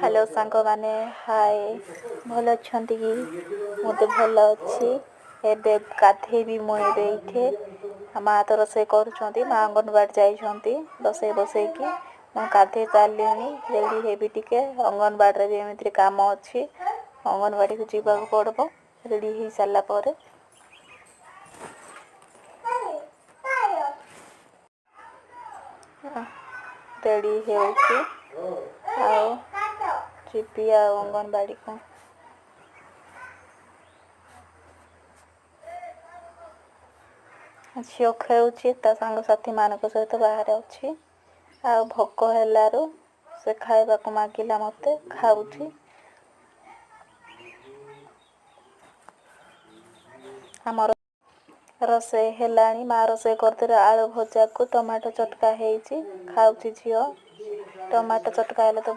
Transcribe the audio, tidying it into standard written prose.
hello सांग माने हाय भल अच्छा कि मत भल अच्छी एबे गाधेबी मुझे ये माँ तो रोसे कर माँ अंगनवाड़ी जाइंट रोसे बसैकी मैं गाधे सारे रेडी हेबी टिके अंगनवाड़ी भी एमती कम अच्छी अंगनवाड़ी को जीवा पड़ब रेडी हो सारापर रेडी जीपी अंगनवाड़ी को झील खेलुची सांगसाथी मान सहित बाहर अच्छी आ भोक हेलु से खाइबा को मागिला मत खाऊची आमर रोसे हेलानी माँ रोसे करते आलू भजा को टमाटो चटका खाऊची झील टमाटो चटका हेले तो